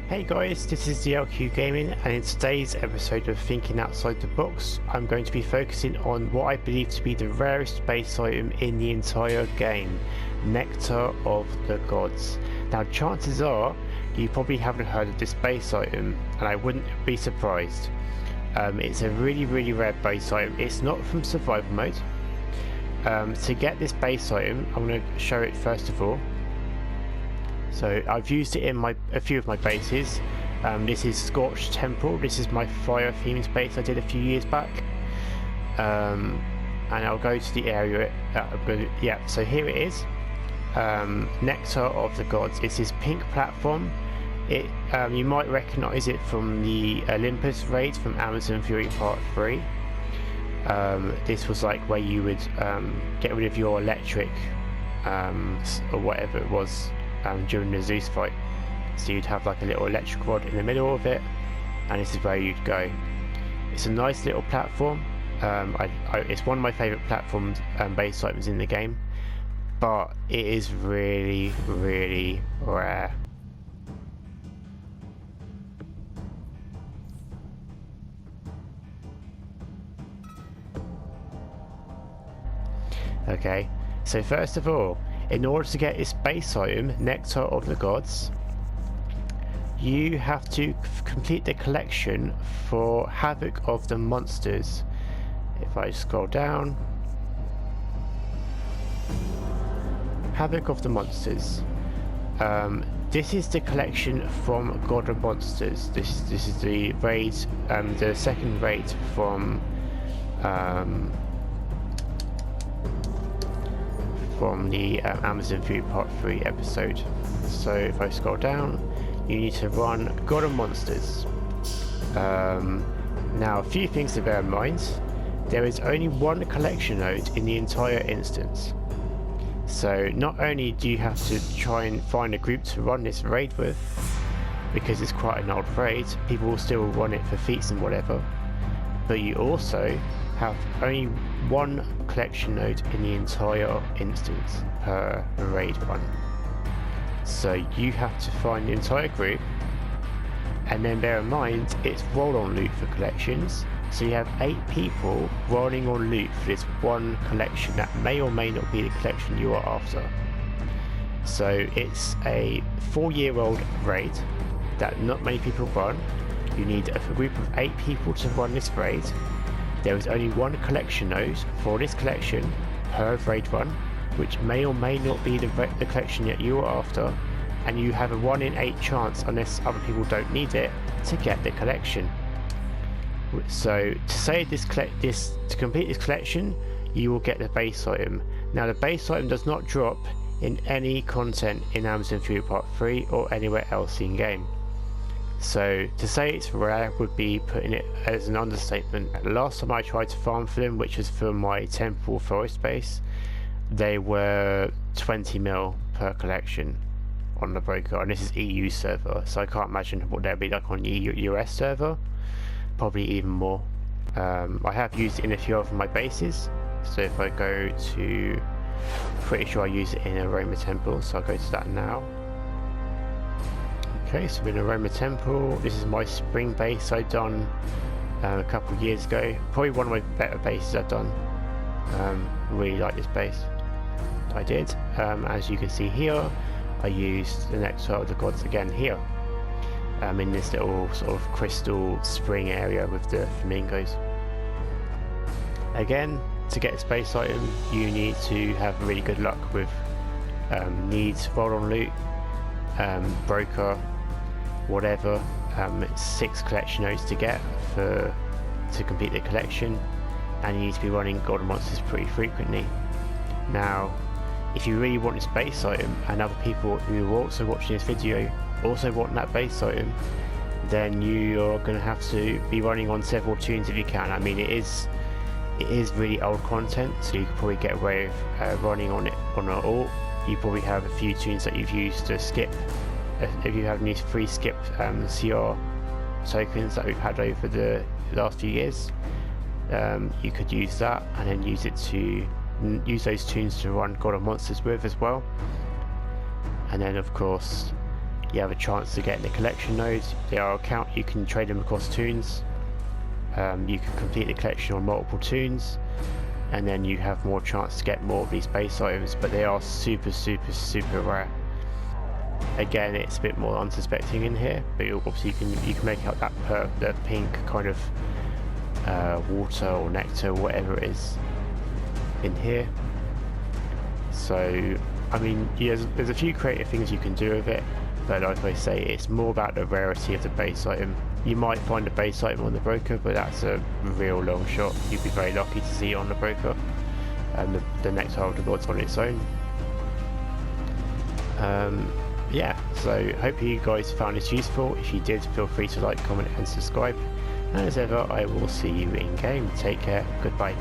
Hey guys, this is TheLQ-Gaming, and in today's episode of Thinking Outside the Box, I'm going to be focusing on what I believe to be the rarest base item in the entire game, Nectar of the Gods. Now chances are, you probably haven't heard of this base item, and I wouldn't be surprised. It's a really rare base item. It's not from survival mode. To get this base item, I'm going to show it first of all. So I've used it in a few of my bases. This is Scorched Temple. This is my fire themed base I did a few years back. And I'll go to the area. So here it is. Nectar of the Gods. It's this pink platform. You might recognise it from the Olympus raid from Amazon Fury Part 3. This was like where you would get rid of your electric or whatever it was. During the Zeus fight, so you'd have like a little electric rod in the middle of it, and this is where you'd go. It's a nice little platform. It's one of my favourite platforms base items in the game, but it is really rare. Okay, so first of all, in order to get this base item, Nectar of the Gods, you have to complete the collection for HAVOK of the Monsters. If I scroll down, HAVOK of the Monsters. This is the collection from God of Monsters. This is the raid, the second raid from the Amazon Fury Part 3 episode. So if I scroll down, you need to run God of Monsters. Now a few things to bear in mind. There is only one collection node in the entire instance. So not only do you have to try and find a group to run this raid with, because it's quite an old raid, people will still run it for feats and whatever, but you also have only one collection node in the entire instance per raid run. So you have to find the entire group, and then bear in mind it's roll on loot for collections, so you have 8 people rolling on loot for this one collection that may or may not be the collection you are after. So it's a 4-year-old raid that not many people run. You need a group of 8 people to run this raid. There is only one collection node for this collection per raid run, which may or may not be the collection that you are after, and you have a 1 in 8 chance, unless other people don't need it, to get the collection. So to say to complete this collection, you will get the base item. Now the base item does not drop in any content in Amazon Fury Part 3 or anywhere else in game. So to say it's rare would be putting it as an understatement. Last time I tried to farm for them, which was for my Temple Forest base, they were 20 mil per collection on the broker, and this is EU server, so I can't imagine what they'd be like on US server. Probably even more. I have used it in a few of my bases, so if I go to, pretty sure I use it in Aroma Temple, so I'll go to that now. Okay, so we're in Aroma Temple. This is my spring base I've done a couple of years ago. Probably one of my better bases I've done. Really like this base. I did. As you can see here, I used the Nectar of the Gods again here. In this little sort of crystal spring area with the flamingos. Again, to get this base item, you need to have really good luck with needs, roll on loot, broker, whatever. It's 6 collection nodes to get to complete the collection, and you need to be running God of Monsters pretty frequently. Now, if you really want this base item, and other people who are also watching this video also want that base item, then you're going to have to be running on several tunes if you can. I mean, it is really old content, so you could probably get away with running on it on an alt. You probably have a few tunes that you've used to skip. If you have any free skip CR tokens that we've had over the last few years, you could use that and then use those tunes to run God of Monsters with as well. And then of course you have a chance to get in the collection nodes. They are you can trade them across toons. You can complete the collection on multiple toons, and then you have more chance to get more of these base items, but they are super rare. Again, it's a bit more unsuspecting in here, but obviously you can make out that pink kind of water or nectar or whatever it is in here. So I mean, there's a few creative things you can do with it, but like I say, it's more about the rarity of the base item. You might find a base item on the broker, but that's a real long shot. You'd be very lucky to see it on the broker, and the Nectar of the Gods on its own. Yeah, so hope you guys found this useful. If you did, feel free to like, comment and subscribe, and as ever, I will see you in game. Take care, goodbye.